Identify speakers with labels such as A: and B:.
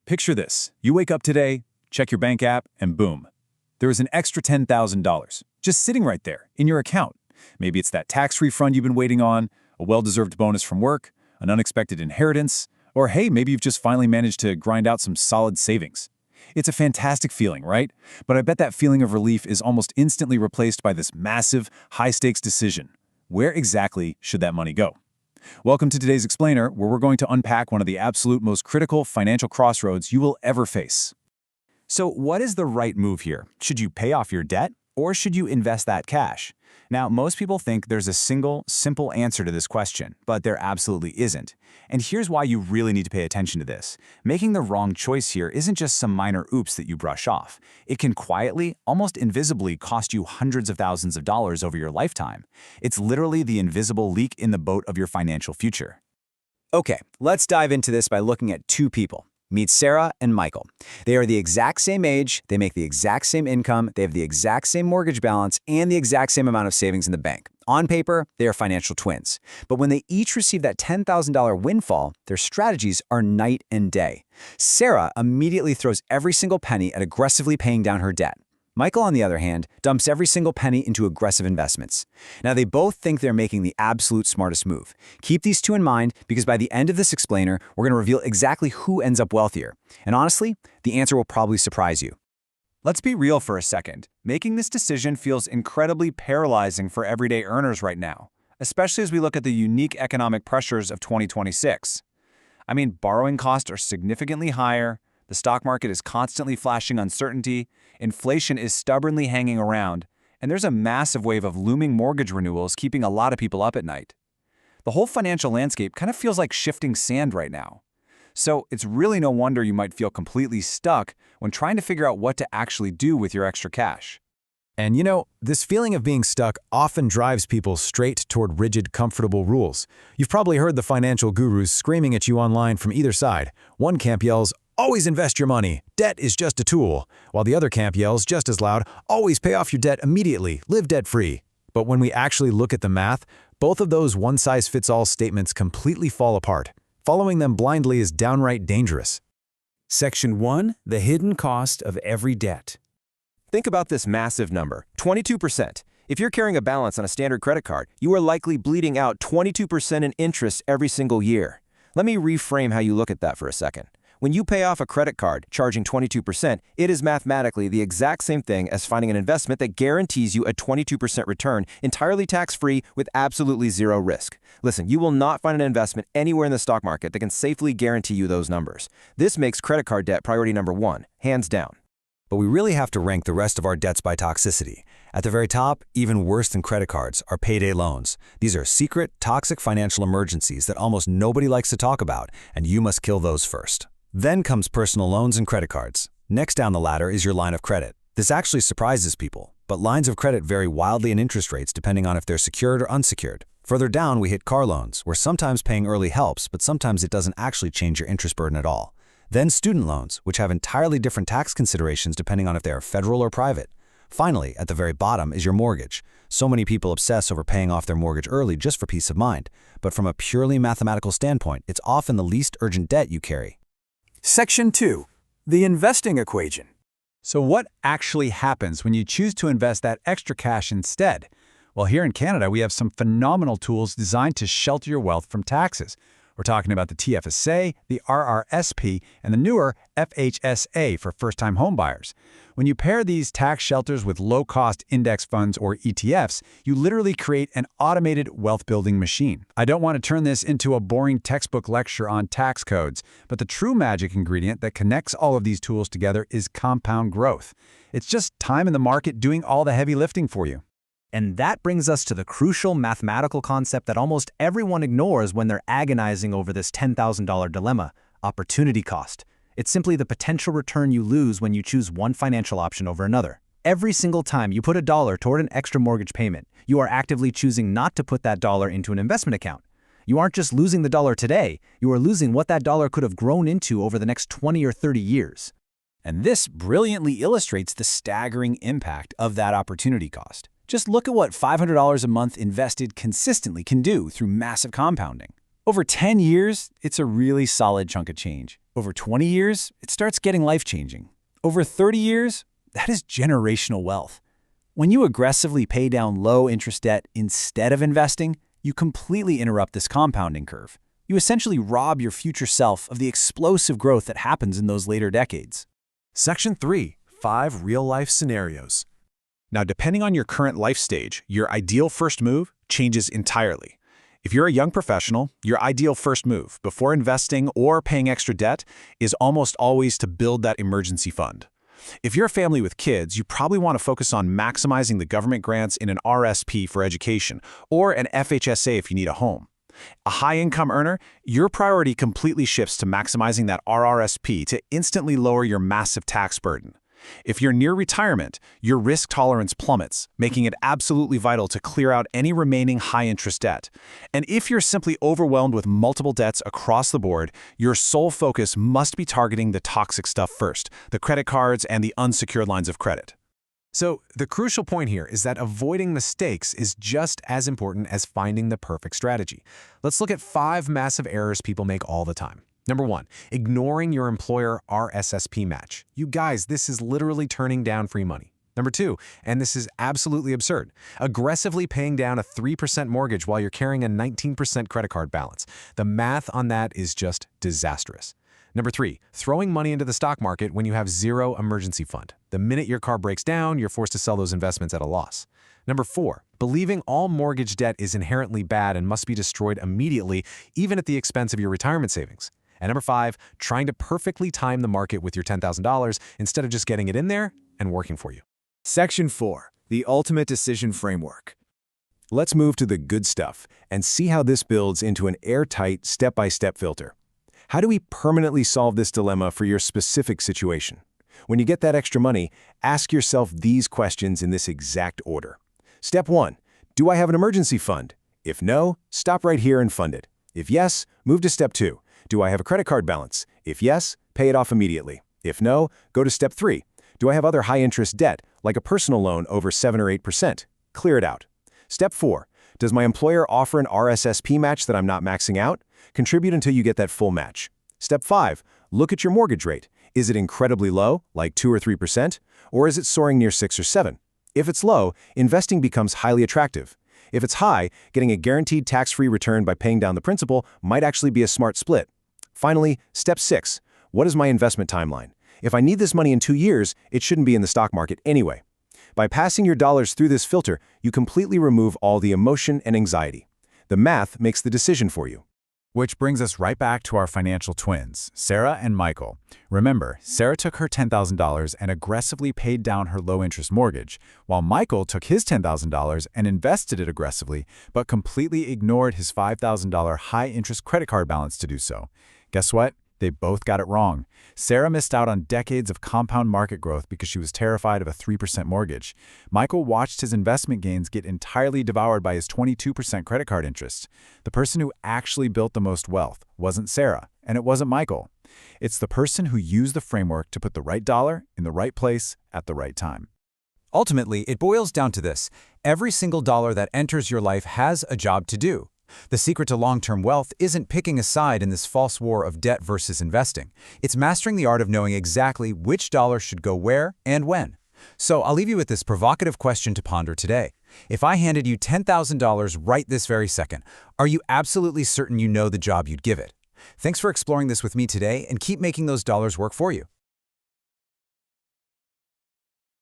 A: Picture this. You wake up today, check your bank app, and boom. There is an extra $10,000 just sitting right there in your account. Maybe it's that tax refund you've been waiting on, a well-deserved bonus from work, an unexpected inheritance, or hey, maybe you've just finally managed to grind out some solid savings. It's a fantastic feeling, right? But I bet that feeling of relief is almost instantly replaced by this massive, high-stakes decision. Where exactly should that money go? Welcome to today's Explainer, where we're going to unpack one of the absolute most critical financial crossroads you will ever face. So what is the right move here? Should you pay off your debt, or should you invest that cash? Now, most people think there's a single, simple answer to this question, but there absolutely isn't. And here's why you really need to pay attention to this. Making the wrong choice here isn't just some minor oops that you brush off. It can quietly, almost invisibly, cost you hundreds of thousands of dollars over your lifetime. It's literally the invisible leak in the boat of your financial future. Okay, let's dive into this by looking at two people. Meet Sarah and Michael. They are the exact same age, they make the exact same income, they have the exact same mortgage balance, and the exact same amount of savings in the bank. On paper, they are financial twins. But when they each receive that $10,000 windfall, their strategies are night and day. Sarah immediately throws every single penny at aggressively paying down her debt. Michael, on the other hand, dumps every single penny into aggressive investments. Now, they both think they're making the absolute smartest move. Keep these two in mind because by the end of this explainer, we're going to reveal exactly who ends up wealthier. And honestly, the answer will probably surprise you. Let's be real for a second. Making this decision feels incredibly paralyzing for everyday earners right now, especially as we look at the unique economic pressures of 2026. I mean, borrowing costs are significantly higher, the stock market is constantly flashing uncertainty, inflation is stubbornly hanging around, and there's a massive wave of looming mortgage renewals keeping a lot of people up at night. The whole financial landscape kind of feels like shifting sand right now. So it's really no wonder you might feel completely stuck when trying to figure out what to actually do with your extra cash.
B: And you know, this feeling of being stuck often drives people straight toward rigid, comfortable rules. You've probably heard the financial gurus screaming at you online from either side. One camp yells, "Always invest your money. Debt is just a tool." While the other camp yells just as loud, "Always pay off your debt immediately. Live debt-free." But when we actually look at the math, both of those one-size-fits-all statements completely fall apart. Following them blindly is downright dangerous.
C: Section 1. The hidden cost of every debt.
D: Think about this massive number, 22%. If you're carrying a balance on a standard credit card, you are likely bleeding out 22% in interest every single year. Let me reframe how you look at that for a second. When you pay off a credit card charging 22%, it is mathematically the exact same thing as finding an investment that guarantees you a 22% return, entirely tax-free with absolutely zero risk. Listen, you will not find an investment anywhere in the stock market that can safely guarantee you those numbers. This makes credit card debt priority number one, hands down.
B: But we really have to rank the rest of our debts by toxicity. At the very top, even worse than credit cards, are payday loans. These are secret, toxic financial emergencies that almost nobody likes to talk about, and you must kill those first. Then comes personal loans and credit cards. Next down the ladder is your line of credit. This actually surprises people, but lines of credit vary wildly in interest rates depending on if they're secured or unsecured. Further down, we hit car loans, where sometimes paying early helps, but sometimes it doesn't actually change your interest burden at all. Then student loans, which have entirely different tax considerations depending on if they are federal or private. Finally, at the very bottom is your mortgage. So many people obsess over paying off their mortgage early just for peace of mind, but from a purely mathematical standpoint, it's often the least urgent debt you carry.
C: Section 2. The investing equation.
A: So what actually happens when you choose to invest that extra cash instead? Well, here in Canada, we have some phenomenal tools designed to shelter your wealth from taxes. We're talking about the TFSA, the RRSP, and the newer FHSA for first-time homebuyers. When you pair these tax shelters with low-cost index funds or ETFs, you literally create an automated wealth-building machine. I don't want to turn this into a boring textbook lecture on tax codes, but the true magic ingredient that connects all of these tools together is compound growth. It's just time in the market doing all the heavy lifting for you.
E: And that brings us to the crucial mathematical concept that almost everyone ignores when they're agonizing over this $10,000 dilemma: opportunity cost. It's simply the potential return you lose when you choose one financial option over another. Every single time you put a dollar toward an extra mortgage payment, you are actively choosing not to put that dollar into an investment account. You aren't just losing the dollar today, you are losing what that dollar could have grown into over the next 20 or 30 years.
A: And this brilliantly illustrates the staggering impact of that opportunity cost. Just look at what $500 a month invested consistently can do through massive compounding. Over 10 years, it's a really solid chunk of change. Over 20 years, it starts getting life-changing. Over 30 years, that is generational wealth. When you aggressively pay down low-interest debt instead of investing, you completely interrupt this compounding curve. You essentially rob your future self of the explosive growth that happens in those later decades.
C: Section 3. 5 real-life scenarios.
A: Now, depending on your current life stage, your ideal first move changes entirely. If you're a young professional, your ideal first move, before investing or paying extra debt, is almost always to build that emergency fund. If you're a family with kids, you probably want to focus on maximizing the government grants in an RRSP for education, or an FHSA if you need a home. A high-income earner, your priority completely shifts to maximizing that RRSP to instantly lower your massive tax burden. If you're near retirement, your risk tolerance plummets, making it absolutely vital to clear out any remaining high-interest debt. And if you're simply overwhelmed with multiple debts across the board, your sole focus must be targeting the toxic stuff first, the credit cards and the unsecured lines of credit.
C: So, the crucial point here is that avoiding mistakes is just as important as finding the perfect strategy. Let's look at 5 massive errors people make all the time. Number 1, ignoring your employer RRSP match. You guys, this is literally turning down free money. Number 2, and this is absolutely absurd, aggressively paying down a 3% mortgage while you're carrying a 19% credit card balance. The math on that is just disastrous. Number 3, throwing money into the stock market when you have zero emergency fund. The minute your car breaks down, you're forced to sell those investments at a loss. Number 4, believing all mortgage debt is inherently bad and must be destroyed immediately, even at the expense of your retirement savings. And number 5, trying to perfectly time the market with your $10,000 instead of just getting it in there and working for you.
B: Section 4. The Ultimate Decision Framework. Let's move to the good stuff and see how this builds into an airtight step-by-step filter. How do we permanently solve this dilemma for your specific situation? When you get that extra money, ask yourself these questions in this exact order. Step 1. Do I have an emergency fund? If no, stop right here and fund it. If yes, move to Step 2. Do I have a credit card balance? If yes, pay it off immediately. If no, go to Step 3. Do I have other high-interest debt, like a personal loan over 7 or 8%? Clear it out. Step 4. Does my employer offer an RRSP match that I'm not maxing out? Contribute until you get that full match. Step 5. Look at your mortgage rate. Is it incredibly low, like 2 or 3%? Or is it soaring near 6 or 7? If it's low, investing becomes highly attractive. If it's high, getting a guaranteed tax-free return by paying down the principal might actually be a smart split. Finally, Step 6. What is my investment timeline? If I need this money in 2 years, it shouldn't be in the stock market anyway. By passing your dollars through this filter, you completely remove all the emotion and anxiety. The math makes the decision for you.
A: Which brings us right back to our financial twins, Sarah and Michael. Remember, Sarah took her $10,000 and aggressively paid down her low-interest mortgage, while Michael took his $10,000 and invested it aggressively, but completely ignored his $5,000 high-interest credit card balance to do so. Guess what? They both got it wrong. Sarah missed out on decades of compound market growth because she was terrified of a 3% mortgage. Michael watched his investment gains get entirely devoured by his 22% credit card interest. The person who actually built the most wealth wasn't Sarah, and it wasn't Michael. It's the person who used the framework to put the right dollar in the right place at the right time.
B: Ultimately, it boils down to this. Every single dollar that enters your life has a job to do. The secret to long-term wealth isn't picking a side in this false war of debt versus investing. It's mastering the art of knowing exactly which dollar should go where and when. So I'll leave you with this provocative question to ponder today. If I handed you $10,000 right this very second, are you absolutely certain you know the job you'd give it? Thanks for exploring this with me today, and keep making those dollars work for you.